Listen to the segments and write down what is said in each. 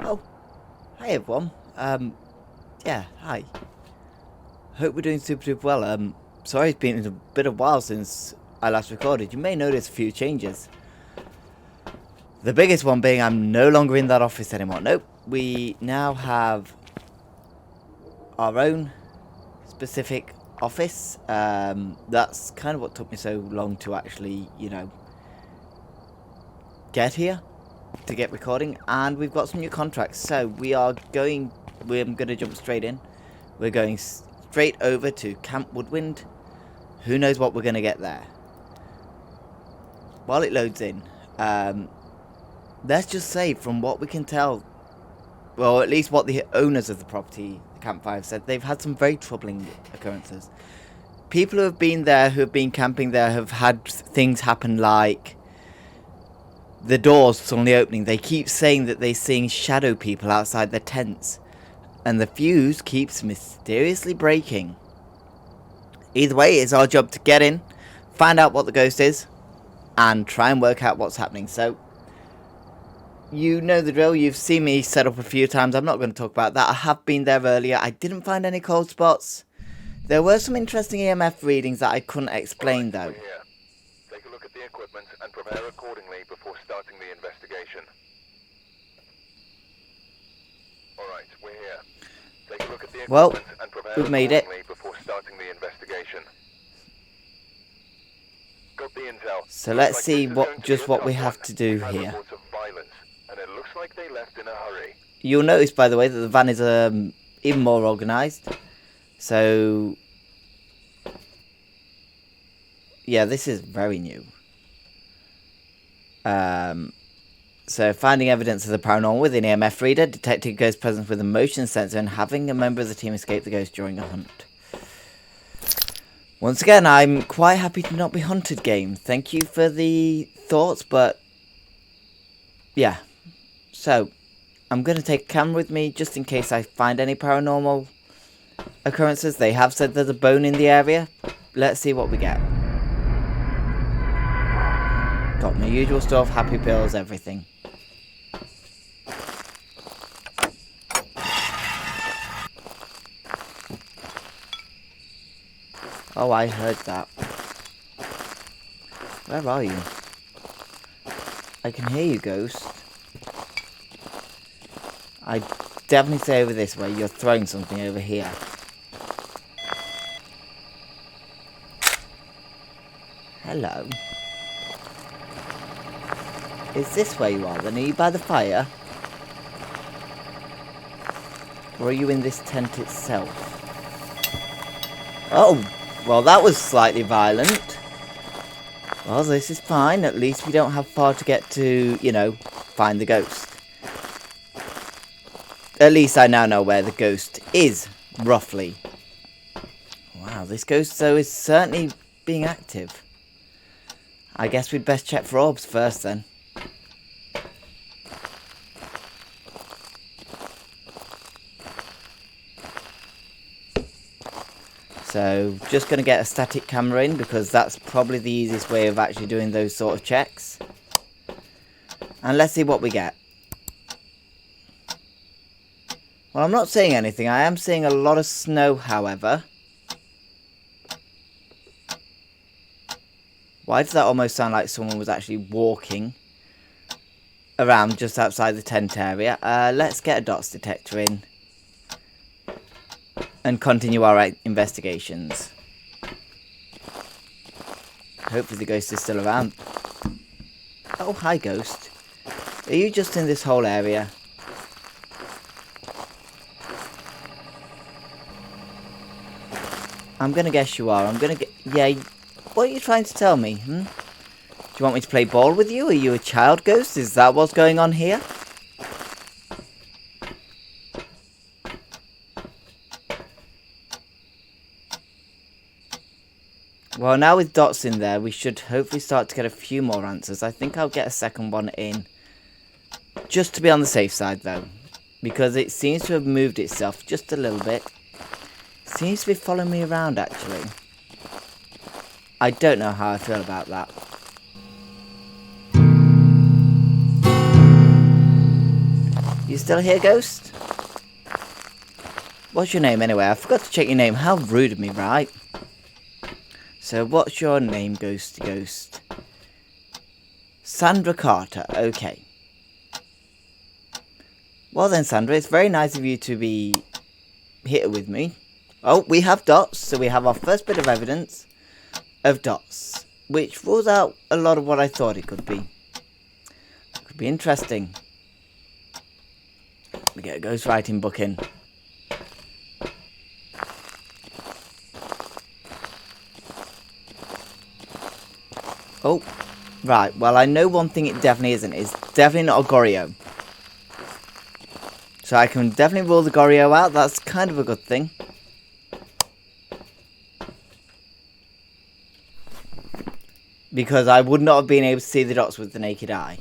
Oh, hi everyone. Yeah, hi. Hope we're doing super duper well. Sorry it's been a bit of a while since I last recorded. You may notice a few changes. The biggest one being I'm no longer in that office anymore. Nope. We now have our own specific office. That's kind of what took me so long to actually, get here. To get recording, and we've got some new contracts, so we're going to jump straight in. We're going straight over to Camp Woodwind. Who knows what we're going to get there. While it loads in, let's just say from what we can tell, well, at least what the owners of the property, the campfire, have said, they've had some very troubling occurrences. People who have been there, who have been camping there, have had things happen like the doors suddenly opening. They keep saying that they're seeing shadow people outside their tents. And the fuse keeps mysteriously breaking. Either way, it's our job to get in, find out what the ghost is, and try and work out what's happening. So, you know the drill. You've seen me set up a few times. I'm not going to talk about that. I have been there earlier. I didn't find any cold spots. There were some interesting EMF readings that I couldn't explain, though. Take a look at the equipment and prepare accordingly before starting the investigation. Alright, we're here. Take a look at the equipment and prepare we've made it. Before starting the investigation. Got the intel. So let's see what we have to do here. Of violence, and it looks like they left in a hurry. You'll notice, by the way, that the van is even more organised. So yeah, this is very new. So finding evidence of the paranormal with an EMF reader, detecting a ghost presence with a motion sensor, and having a member of the team escape the ghost during a hunt. Once again, I'm quite happy to not be hunted, game. Thank you for the thoughts, but yeah. So, I'm going to take a camera with me just in case I find any paranormal occurrences. They have said there's a bone in the area. Let's see what we get. Got my usual stuff, happy pills, everything. Oh, I heard that. Where are you? I can hear you, ghost. I'd definitely say over this way. You're throwing something over here. Hello. Is this where you are then? Are you by the fire? Or are you in this tent itself? Oh! Well, that was slightly violent. Well, this is fine. At least we don't have far to get to, find the ghost. At least I now know where the ghost is, roughly. Wow, this ghost, though, is certainly being active. I guess we'd best check for orbs first, then. So, just going to get a static camera in, because that's probably the easiest way of actually doing those sort of checks. And let's see what we get. Well, I'm not seeing anything. I am seeing a lot of snow, however. Why does that almost sound like someone was actually walking around just outside the tent area? Let's get a dots detector in. And continue our investigations. Hopefully the ghost is still around. Oh, hi ghost. Are you just in this whole area? I'm gonna guess you are. Yeah, what are you trying to tell me, Do you want me to play ball with you? Are you a child ghost? Is that what's going on here? Well, now with dots in there, we should hopefully start to get a few more answers. I think I'll get a second one in. Just to be on the safe side, though. Because it seems to have moved itself just a little bit. Seems to be following me around, actually. I don't know how I feel about that. You still here, Ghost? What's your name anyway? I forgot to check your name. How rude of me, right? So what's your name, Ghosty Ghost? Sandra Carter. Okay. Well then, Sandra, it's very nice of you to be here with me. Oh, we have dots, so we have our first bit of evidence of dots, which rules out a lot of what I thought it could be. Could be interesting. We get a ghostwriting book in. Oh, right. Well, I know one thing it definitely isn't. It's definitely not a Goryo. So I can definitely rule the Goryo out. That's kind of a good thing. Because I would not have been able to see the dots with the naked eye.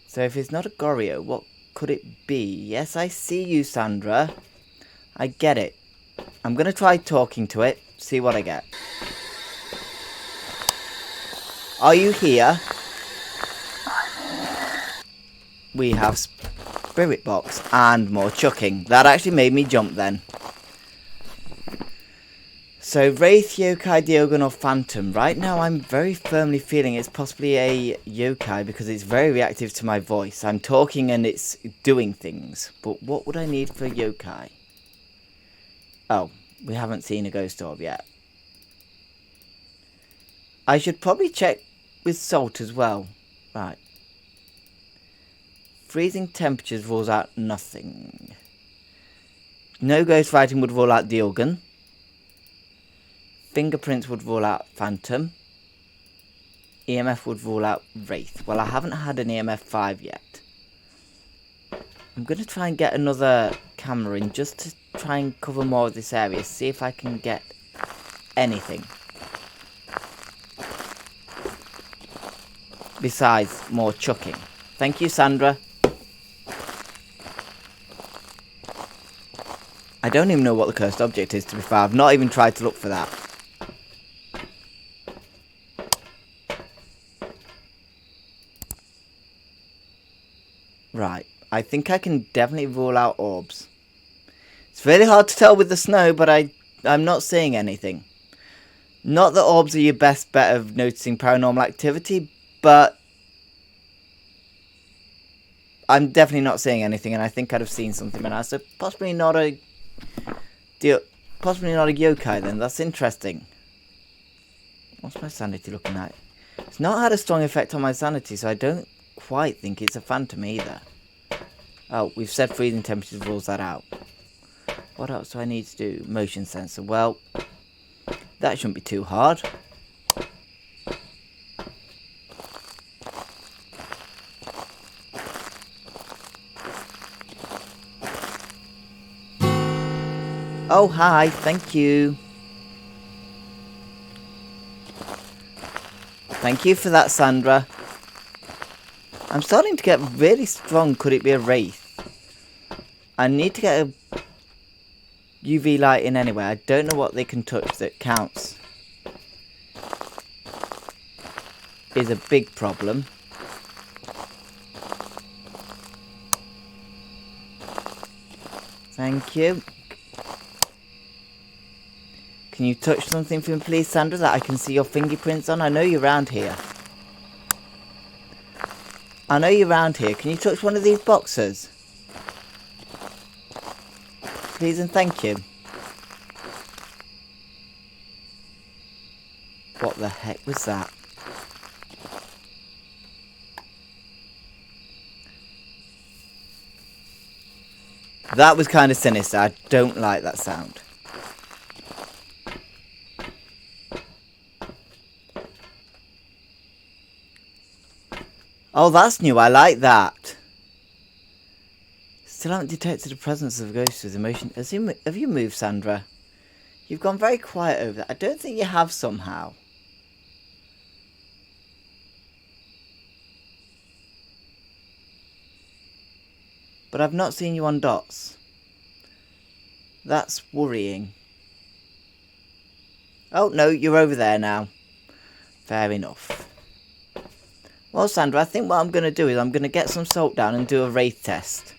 So if it's not a Goryo, what could it be? Yes, I see you, Sandra. I get it. I'm going to try talking to it. See what I get. Are you here? We have Spirit Box and more chucking. That actually made me jump then. So, Wraith, Yokai, Diogen or Phantom. Right now I'm very firmly feeling it's possibly a Yokai because it's very reactive to my voice. I'm talking and it's doing things. But what would I need for Yokai? Oh, we haven't seen a ghost orb yet. I should probably check with salt as well. Right. Freezing temperatures rules out nothing. No ghost fighting would rule out Diogen. Fingerprints would rule out Phantom. EMF would rule out Wraith. Well, I haven't had an EMF 5 yet. I'm going to try and get another camera in just to try and cover more of this area. See if I can get anything. Besides more chucking. Thank you, Sandra. I don't even know what the cursed object is, to be fair. I've not even tried to look for that. Right. I think I can definitely rule out orbs. It's really hard to tell with the snow, but I'm not seeing anything. Not that orbs are your best bet of noticing paranormal activity, but I'm definitely not seeing anything, and I think I'd have seen something by now. So possibly not a yokai then. That's interesting. What's my sanity looking like? It's not had a strong effect on my sanity, so I don't quite think it's a phantom either. Oh, we've said freezing temperatures rules that out. What else do I need to do? Motion sensor. Well, that shouldn't be too hard. Oh, hi. Thank you. Thank you for that, Sandra. I'm starting to get really strong. Could it be a wraith? I need to get a UV light in anyway. I don't know what they can touch that counts. Is a big problem. Thank you. Can you touch something for me, please, Sandra, that I can see your fingerprints on? I know you're around here. I know you're around here. Can you touch one of these boxes? Please and thank you. What the heck was that? That was kind of sinister. I don't like that sound. Oh, that's new. I like that. Still haven't detected the presence of a ghost with emotion. Have you moved, Sandra? You've gone very quiet over there. I don't think you have somehow. But I've not seen you on dots. That's worrying. Oh, no, you're over there now. Fair enough. Well, Sandra, I think what I'm going to do is I'm going to get some salt down and do a wraith test.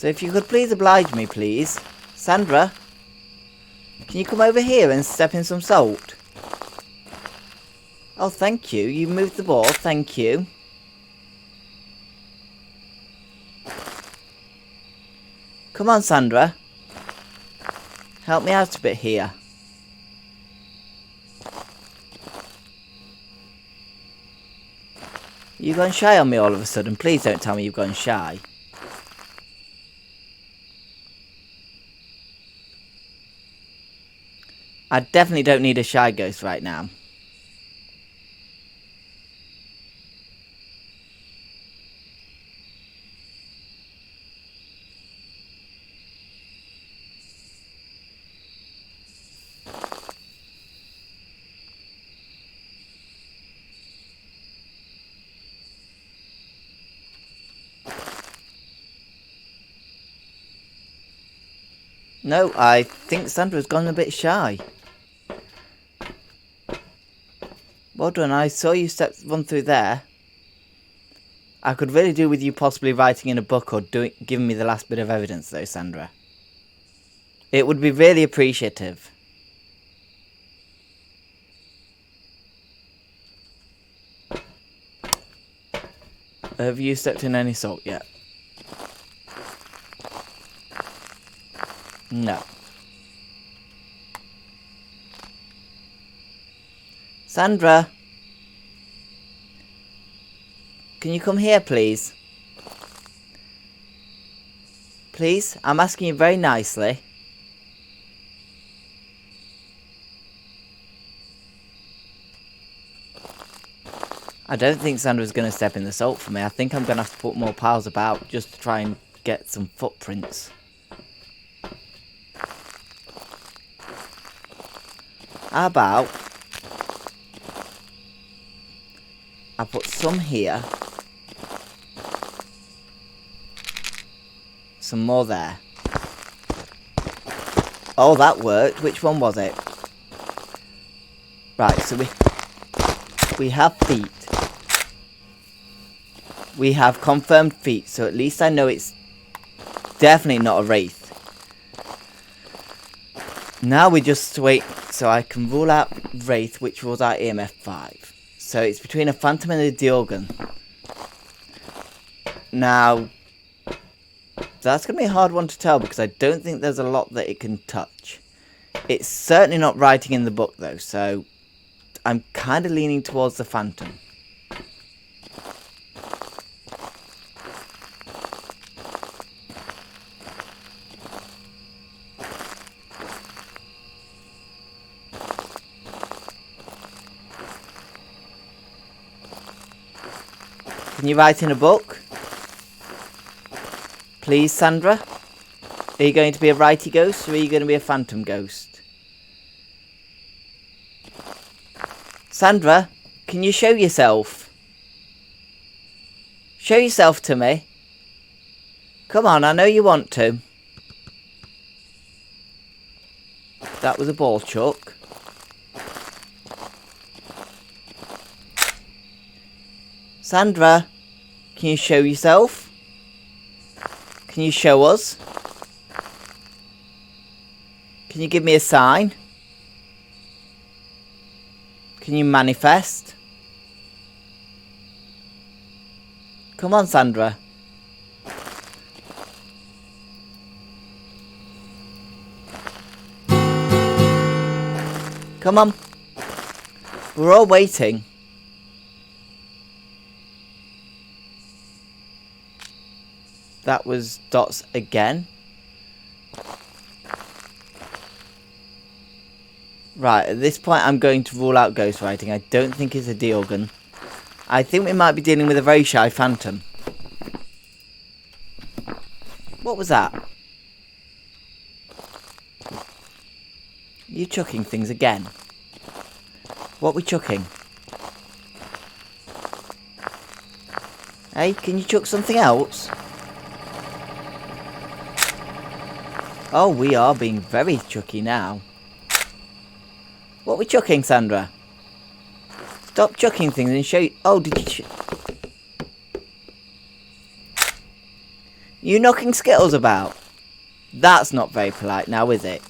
So if you could please oblige me, please. Sandra, can you come over here and step in some salt? Oh, thank you. You moved the ball. Thank you. Come on, Sandra. Help me out a bit here. You've gone shy on me all of a sudden. Please don't tell me you've gone shy. I definitely don't need a shy ghost right now. No, I think Sandra's gone a bit shy. Well done, I saw you run through there. I could really do with you possibly writing in a book or giving me the last bit of evidence though, Sandra. It would be really appreciative. Have you stepped in any salt yet? No. Sandra! Can you come here, please? Please? I'm asking you very nicely. I don't think Sandra's going to step in the salt for me. I think I'm going to have to put more piles about just to try and get some footprints. How about I put some here, some more there. Oh, that worked. Which one was it? Right, so we have feet. We have confirmed feet, so at least I know it's definitely not a wraith. Now we just wait so I can rule out wraith, which rules out EMF 5. So it's between a phantom and a Diorgan. Now, that's going to be a hard one to tell because I don't think there's a lot that it can touch. It's certainly not writing in the book though, so I'm kind of leaning towards the phantom. Can you write in a book? Please, Sandra? Are you going to be a righty ghost or are you going to be a phantom ghost? Sandra, can you show yourself? Show yourself to me. Come on, I know you want to. That was a ball chuck. Sandra, can you show yourself? Can you show us? Can you give me a sign? Can you manifest? Come on, Sandra. Come on. We're all waiting. That was dots again. Right, at this point I'm going to rule out ghostwriting. I don't think it's a Diorgan. I think we might be dealing with a very shy phantom. What was that? You chucking things again? What we chucking? Hey, can you chuck something else? Oh, we are being very chucky now. What are we chucking, Sandra? Stop chucking things and show you... Oh, did you... You knocking Skittles about? That's not very polite now, is it?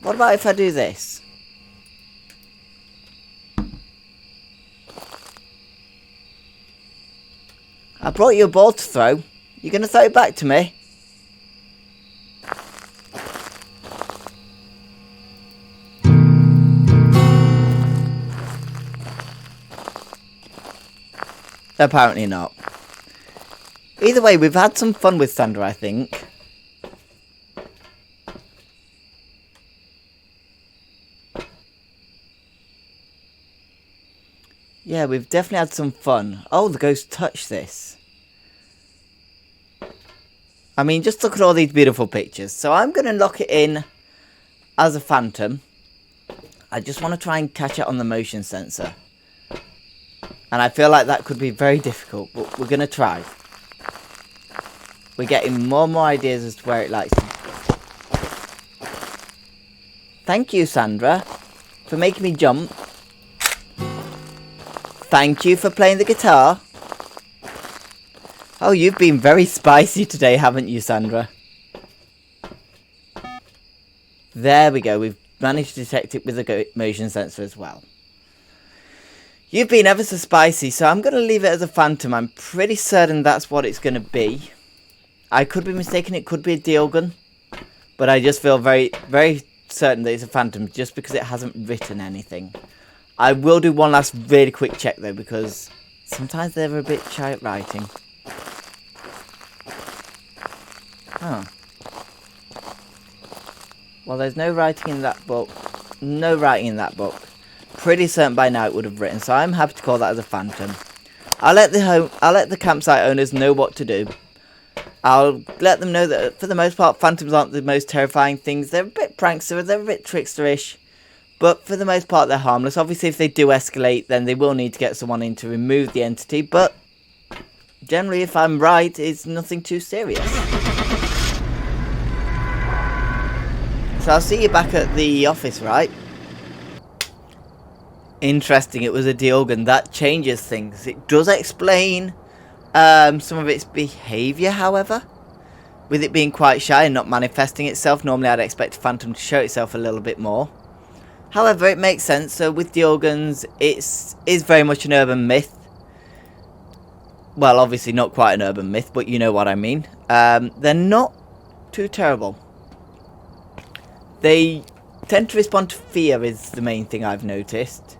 What about if I do this? I brought you a ball to throw. You gonna throw it back to me? Apparently not. Either way, we've had some fun with Sandra, I think. Yeah, we've definitely had some fun. Oh, the ghost touched this. I mean, just look at all these beautiful pictures. So I'm going to lock it in as a phantom. I just want to try and catch it on the motion sensor. And I feel like that could be very difficult, but we're going to try. We're getting more and more ideas as to where it likes to. Thank you, Sandra, for making me jump. Thank you for playing the guitar. Oh, you've been very spicy today, haven't you, Sandra? There we go. We've managed to detect it with the motion sensor as well. You've been ever so spicy, so I'm going to leave it as a phantom. I'm pretty certain that's what it's going to be. I could be mistaken. It could be a deal gun. But I just feel very, very certain that it's a phantom just because it hasn't written anything. I will do one last really quick check though, because sometimes they're a bit shy at writing. Huh. Well, there's no writing in that book. No writing in that book. Pretty certain by now it would have written, so I'm happy to call that as a phantom. I'll let the campsite owners know what to do. I'll let them know that for the most part, phantoms aren't the most terrifying things. They're a bit prankster, they're a bit tricksterish. But for the most part, they're harmless. Obviously, if they do escalate, then they will need to get someone in to remove the entity. But generally, if I'm right, it's nothing too serious. So I'll see you back at the office, right? Interesting, it was a deorgan. That changes things. It does explain some of its behaviour, however. With it being quite shy and not manifesting itself, normally I'd expect a phantom to show itself a little bit more. However, it makes sense. So with deorgans, it is very much an urban myth. Well, obviously not quite an urban myth, but you know what I mean. They're not too terrible. They tend to respond to fear is the main thing I've noticed.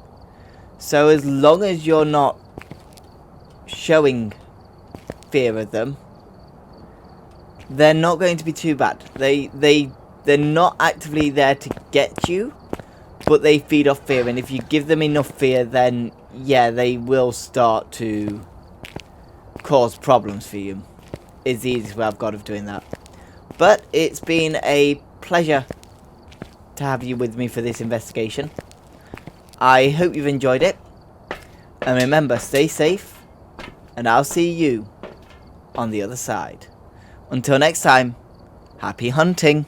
So as long as you're not showing fear of them, they're not going to be too bad. They're not actively there to get you, but they feed off fear, and if you give them enough fear, then yeah, they will start to cause problems for you. Is the easiest way I've got of doing that. But it's been a pleasure to have you with me for this investigation. I hope you've enjoyed it. And remember, stay safe, and I'll see you on the other side. Until next time, happy hunting.